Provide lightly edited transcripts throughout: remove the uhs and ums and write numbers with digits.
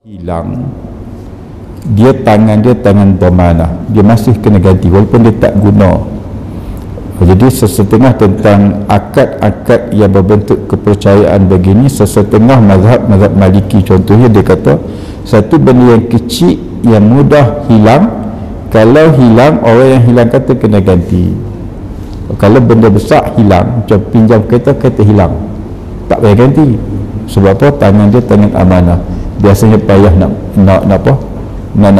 hilang, dia tangan dhamanah, dia masih kena ganti walaupun dia tak guna. Jadi sesetengah tentang akad-akad yang berbentuk kepercayaan begini, sesetengah mazhab Maliki contohnya, dia kata satu benda yang kecil yang mudah hilang, kalau hilang orang yang hilang kata kena ganti. Kalau benda besar hilang, macam pinjam kereta hilang, tak payah ganti. Sebab apa? Tangan dia tangan amanah, biasanya payah nak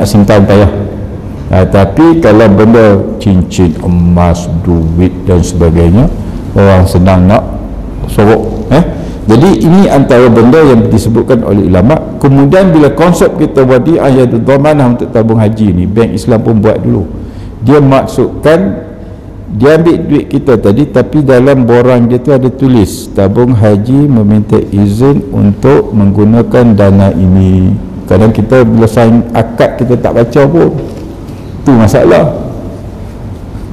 simpan payah. Tapi kalau benda cincin, emas, duit dan sebagainya, orang senang nak sorok. Jadi ini antara benda yang disebutkan oleh ulama. Kemudian bila konsep kita wadi'ah yadud dhamanah untuk tabung haji ni, Bank Islam pun buat dulu. Dia maksudkan dia ambil duit kita tadi, tapi dalam borang dia tu ada tulis tabung haji meminta izin untuk menggunakan dana ini. Kadang kita bila sign akad kita tak baca pun, tu masalah.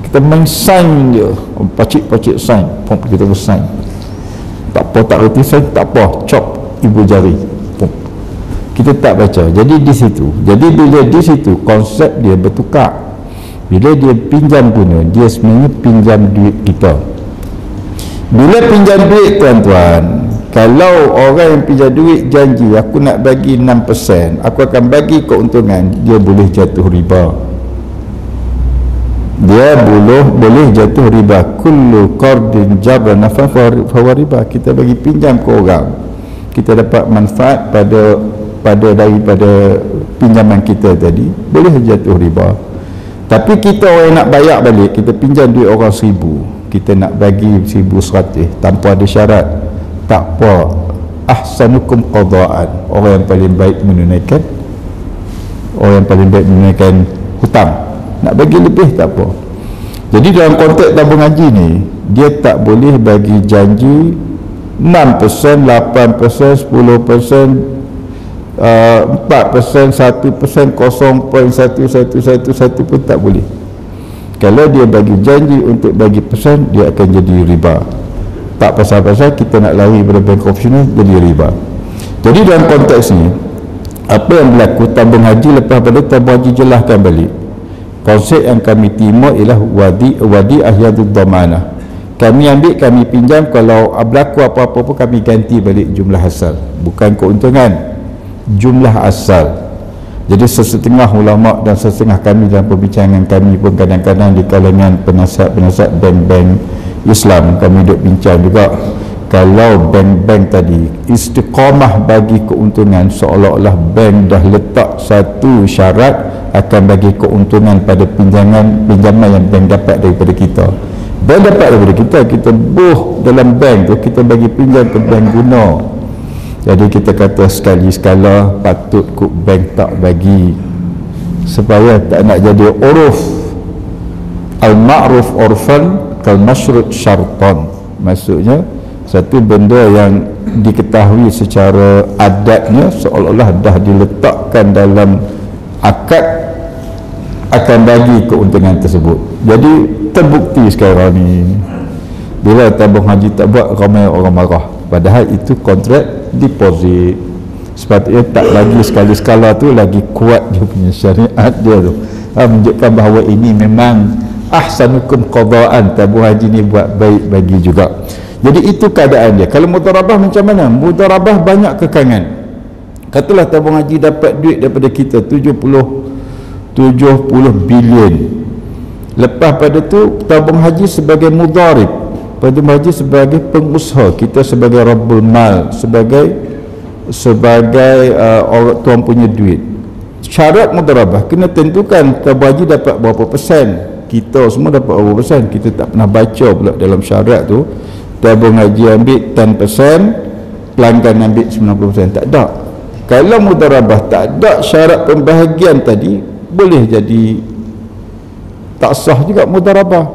Kita main sign je, pacik-pacik sign, pom, kita pun sign, tak apa, tak reti sign, tak apa, chop ibu jari, pom, kita tak baca. Jadi di situ, jadi bila di situ konsep dia bertukar. Bila dia pinjam guna, dia sebenarnya pinjam duit kita. Bila pinjam duit, tuan-tuan, kalau orang yang pinjam duit janji aku nak bagi 6%, aku akan bagi keuntungan, dia boleh jatuh riba. Dia boleh jatuh riba. Kullu qardin jarra nafa fahuwa riba. Kita bagi pinjam ke orang, kita dapat manfaat daripada pinjaman kita tadi, boleh jatuh riba. Tapi kita orang nak bayar balik, kita pinjam duit orang 1,000, kita nak bagi 1,100 tanpa ada syarat, tak apa, ahsanukum qada'an, orang yang paling baik menunaikan hutang, nak bagi lebih tak apa. Jadi dalam konteks tabung haji ni, dia tak boleh bagi janji 6%, 8%, 10%, 4%, 1%, 0.1111 pun tak boleh. Kalau dia bagi janji untuk bagi persen, dia akan jadi riba. Tak pasal-pasal kita nak lari pada bank konvensional, jadi riba. Jadi dalam konteks ni, apa yang berlaku tabung haji, lepas pada tabung haji jelaskan balik, konsep yang kami terima ialah wadi'ah yadud dhamanah. Kami ambil, kami pinjam, kalau berlaku apa-apa pun kami ganti balik jumlah asal, bukan keuntungan, jumlah asal. Jadi sesetengah ulama dan sesetengah kami dalam perbincangan kami pun kadang-kadang di kalangan penasihat-penasihat bank-bank Islam, kami duk bincang juga, kalau bank-bank tadi istiqamah bagi keuntungan, seolah-olah bank dah letak satu syarat akan bagi keuntungan pada pinjaman yang bank dapat daripada kita. Bank dapat daripada kita buh dalam bank tu, kita bagi pinjam ke bank guna. Jadi kita kata sekali-sekala patut kok bank tak bagi, supaya tak nak jadi uruf. Al-ma'ruf urfan kal-masyrut syartan. Maksudnya satu benda yang diketahui secara adatnya seolah-olah dah diletakkan dalam akad akan bagi keuntungan tersebut. Jadi terbukti sekarang ni, bila tabung haji tak buat, ramai orang marah, padahal itu kontrak deposit. Sepatutnya tak lagi sekali-sekala tu lagi kuat dia punya syariat dia tu, menunjukkan bahawa ini memang ahsanukum qada'an, tabung haji ni buat baik bagi juga. Jadi itu keadaan dia. Kalau mudharabah macam mana? Mudharabah banyak kekangan. Katalah tabung haji dapat duit daripada kita 70 bilion. Lepas pada tu tabung haji sebagai mudharib, tabung haji sebagai pengusaha, kita sebagai rabbul mal, sebagai orang tuan punya duit. Syarat mudharabah kena tentukan tabung haji dapat berapa persen, kita semua dapat berapa persen. Kita tak pernah baca pula dalam syarat tu tabung haji ambil 10%, pelanggan ambil 90%, tak ada. Kalau mudharabah tak ada syarat pembahagian tadi, boleh jadi tak sah juga mudharabah.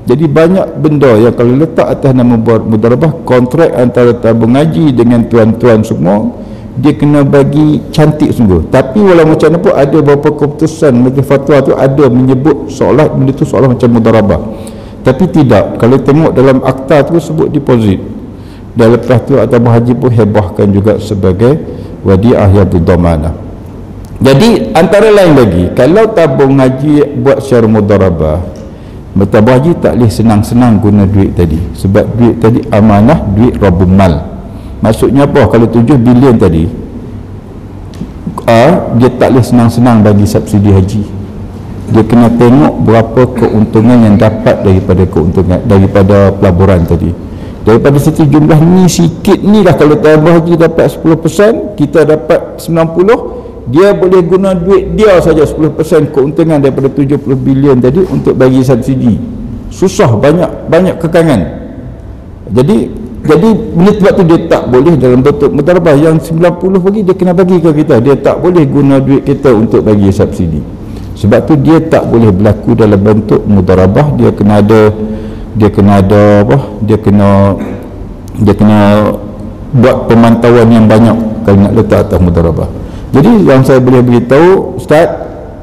Jadi banyak benda yang kalau letak atas nama mudharabah, kontrak antara tabung haji dengan tuan-tuan semua, dia kena bagi cantik sungguh. Tapi walau macam mana pun, ada beberapa keputusan majlis fatwa tu ada menyebut seolah benda tu seolah macam mudharabah, tapi tidak. Kalau tengok dalam akta tu sebut deposit, dan lepas tu tabung haji pun hebahkan juga sebagai wadi'ah yadud dhamanah. Jadi antara lain lagi, kalau tabung haji buat secara mudharabah, tabung haji tak boleh senang-senang guna duit tadi, sebab duit tadi amanah, duit rabul mal. Maksudnya apa? Kalau 7 bilion tadi, dia tak boleh senang-senang bagi subsidi haji. Dia kena tengok berapa keuntungan yang dapat daripada daripada pelaburan tadi. Daripada satu jumlah ni sikit ni lah, kalau tabung haji dapat 10%, kita dapat 90, dia boleh guna duit dia saja 10% keuntungan daripada 70 bilion tadi untuk bagi subsidi. Susah, banyak kekangan. Jadi bila sebab tu dia tak boleh dalam bentuk mudharabah. Yang 90 bagi, dia kena bagi ke kita. Dia tak boleh guna duit kita untuk bagi subsidi. Sebab tu dia tak boleh berlaku dalam bentuk mudharabah. Dia kena buat pemantauan yang banyak kalau nak letak atas mudharabah. Jadi yang saya boleh beritahu Ustaz,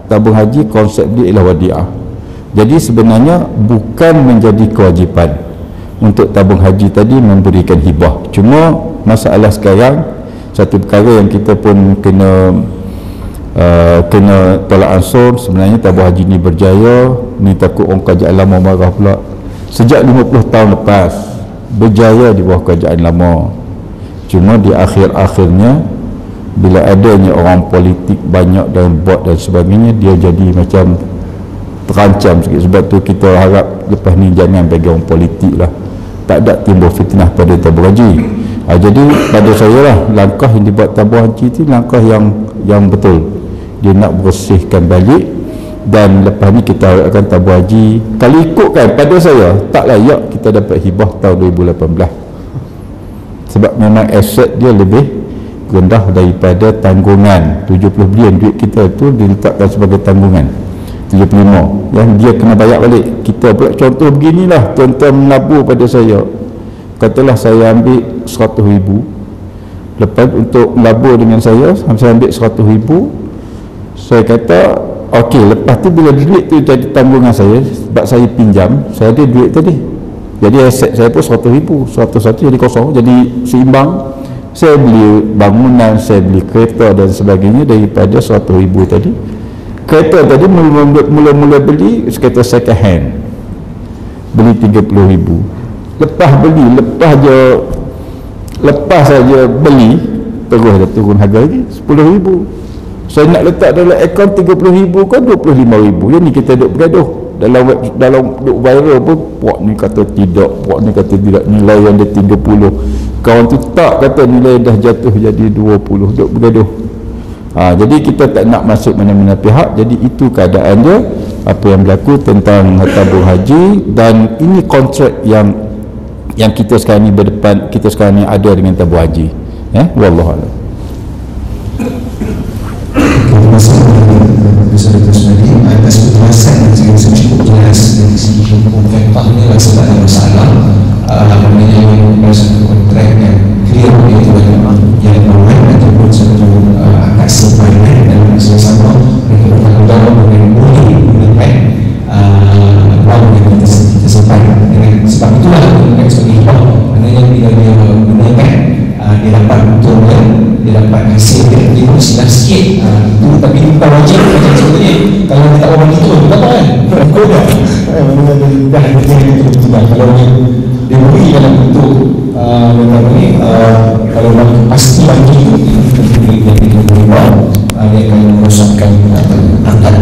tabung haji konsep dia ialah wadiah. Jadi sebenarnya bukan menjadi kewajipan untuk tabung haji tadi memberikan hibah. Cuma masalah sekarang, satu perkara yang kita pun kena tolak ansur, sebenarnya tabung haji ni berjaya. Ni takut orang kerajaan lama marah pula. Sejak 50 tahun lepas berjaya di bawah kerajaan lama. Cuma di akhir-akhirnya, bila adanya orang politik banyak dan bot dan sebagainya, dia jadi macam terancam sikit. Sebab tu kita harap lepas ni jangan bagi orang politik lah, tak ada timbul fitnah pada tabung haji. Jadi pada saya lah, langkah yang dibuat tabung haji itu langkah yang betul. Dia nak bersihkan balik, dan lepas ni kita harapkan tabung haji, kalau ikutkan pada saya, tak layak kita dapat hibah tahun 2018. Sebab memang aset dia lebih rendah daripada tanggungan. 70 bilion duit kita tu diletakkan sebagai tanggungan 75 yang dia kena bayar balik. Kita pula contoh beginilah, tuan-tuan menabur pada saya, katalah saya ambil 100,000, lepas untuk melabur dengan saya ambil 100,000, saya kata okey, lepas tu bila duit tu jadi tanggungan saya, sebab saya pinjam, saya ada duit tadi, jadi aset saya pun 100,000, 101 jadi kosong, jadi seimbang. Saya beli bangunan, saya beli kereta dan sebagainya daripada 100,000 tadi. Kereta tadi mula-mula beli kereta second hand, beli 30,000. Lepas saja beli, terus dah turun harga lagi 10,000. Saya nak letak dalam akaun 30,000 kan 25,000. Yang ni kita duduk bergaduh dalam duk viral pun, puak ni kata tidak, puak ni kata tidak, nilai yang dia 30, kawan tu tak kata nilai dah jatuh jadi 20, duk bergaduh. Jadi kita tak nak masuk mana-mana pihak. Jadi itu keadaan dia, apa yang berlaku tentang tabung haji. Dan ini kontrak yang kita sekarang ni berdepan, kita sekarang ni ada dengan tabung haji. Wallahualam. Terima kasih kepada Dr. Smadi atas penjelasan yang sangat cukup jelas dari segi hukum fiqhnya lah, sebab ada masalah namanya berdasarkan kontrak yang clear, iaitu yang bermain ataupun satu akad sempadan dan bersama-sama mereka bertanggungjawab dengan boleh menggunakan wang yang kita simpan. Sebab itulah dengan sebagai hibah, maknanya bila dia gunakan, dia dapat untungnya, dia dapat hasil dia, dia pun silap sikit itu. Tapi dia bukan wajib macam sebetulnya. Kalau dia tak orang itu, dia apa kan? Kau dah dah ada jadi itu tidak. Kalau dia beri dalam bentuk kalau pasti bagi dia akan merosakkan angkat.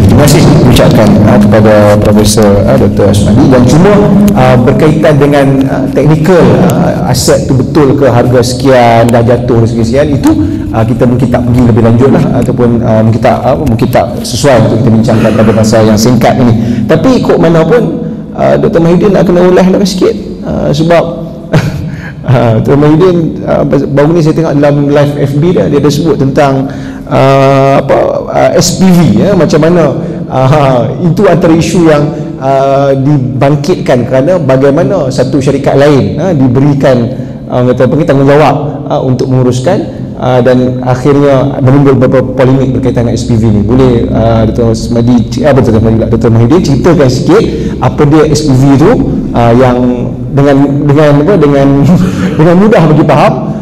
Terima kasih ucapkan kepada Profesor Dr. Asmadi. Dan cuma berkaitan dengan teknikal, aset tu betul ke, harga sekian dah jatuh sekian, itu kita mungkin tak pergi lebih lanjut lah, ataupun mungkin tak sesuai untuk kita bincangkan pada masa yang singkat ini. Tapi ikut mana pun Dr. Mahidin nak kena ulas lagi sikit, sebab Dr. Mahidin baru ni saya tengok dalam live FB dia ada sebut tentang SPV, macam mana itu antara isu yang dibangkitkan kerana bagaimana satu syarikat lain diberikan tanggungjawab untuk menguruskan, dan akhirnya menimbul beberapa polemik berkaitan dengan SPV ni. Boleh Dr. Mahidin ceritakan sikit apa dia SPV itu, yang dengan mudah bagi faham,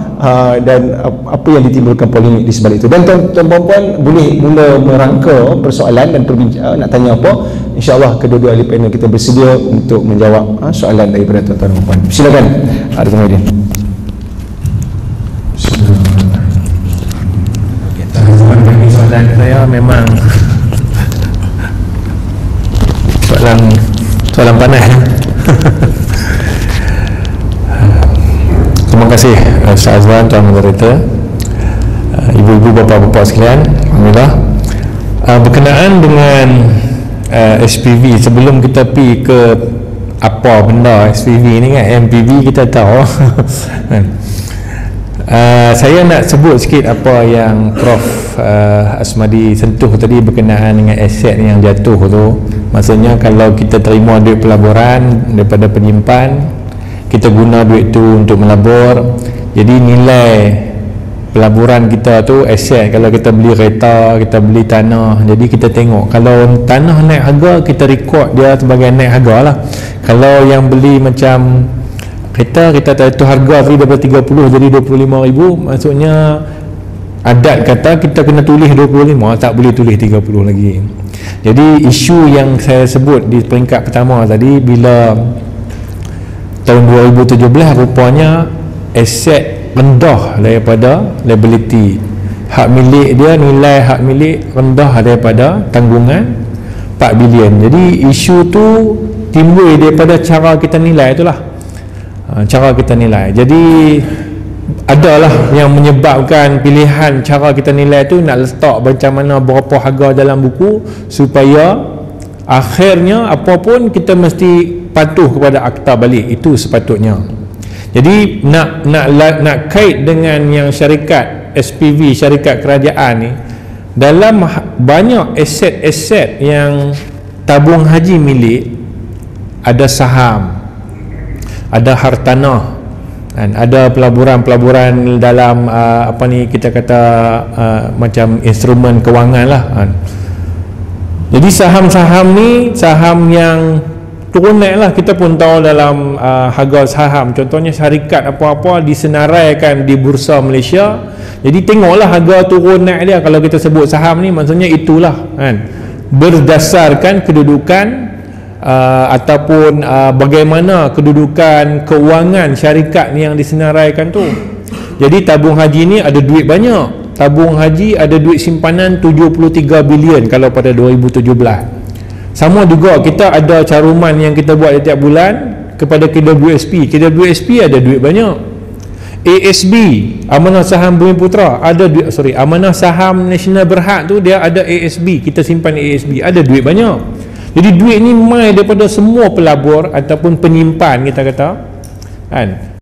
dan apa yang ditimbulkan polemik di sebalik itu. Dan tuan-tuan puan boleh mula merangka persoalan dan perbincang, nak tanya apa, insya-Allah kedua-dua ahli panel kita bersedia untuk menjawab soalan daripada tuan-tuan dan puan. Silakan Arif Muhyiddin. Soalan saya memang soalan panas. Terima kasih Ustaz Azwan, Tuan Moderator, ibu-ibu, bapa-bapa sekalian. Alhamdulillah. Berkenaan dengan SPV, sebelum kita pergi ke apa benda SPV ni kan, MPV kita tahu. Saya nak sebut sikit apa yang Prof Asmadi sentuh tadi berkenaan dengan aset yang jatuh tu. Maksudnya kalau kita terima duit pelaburan daripada penyimpan, kita guna duit tu untuk melabur, jadi nilai pelaburan kita tu aset. Kalau kita beli kereta, kita beli tanah, jadi kita tengok kalau tanah naik harga, kita rekod dia sebagai naik harga lah. Kalau yang beli macam kereta, kita tu harga tadi daripada 30 jadi 25,000, maksudnya adat kata kita kena tulis 25, tak boleh tulis 30 lagi. Jadi isu yang saya sebut di peringkat pertama tadi, bila tahun 2017 rupanya aset rendah daripada liability, hak milik dia, nilai hak milik rendah daripada tanggungan 4 bilion. Jadi isu tu timbul daripada cara kita nilai itulah, cara kita nilai. Jadi adalah yang menyebabkan pilihan cara kita nilai tu nak letak macam mana, berapa harga dalam buku, supaya akhirnya apapun kita mesti patuh kepada akta balik. Itu sepatutnya. Jadi nak kait dengan yang syarikat SPV, syarikat kerajaan ni, dalam banyak aset-aset yang tabung haji milik, ada saham, ada hartanah, ada pelaburan-pelaburan dalam apa ni kita kata macam instrumen kewangan lah. Jadi saham-saham ni saham yang turun naik lah. Kita pun tahu dalam harga saham, contohnya syarikat apa-apa disenaraikan di Bursa Malaysia, jadi tengoklah harga turun naik dia. Kalau kita sebut saham ni, maksudnya itulah kan, berdasarkan kedudukan ataupun bagaimana kedudukan keuangan syarikat ni yang disenaraikan tu. Jadi tabung haji ni ada duit banyak. Tabung haji ada duit simpanan 73 bilion kalau pada 2017. Sama juga kita ada caruman yang kita buat setiap bulan kepada KWSP. KWSP ada duit banyak. ASB, Amanah Saham Bumiputera, ada duit, Amanah Saham Nasional Berhad tu dia ada ASB, kita simpan ASB, ada duit banyak. Jadi duit ni mai daripada semua pelabur ataupun penyimpan kita kata kan.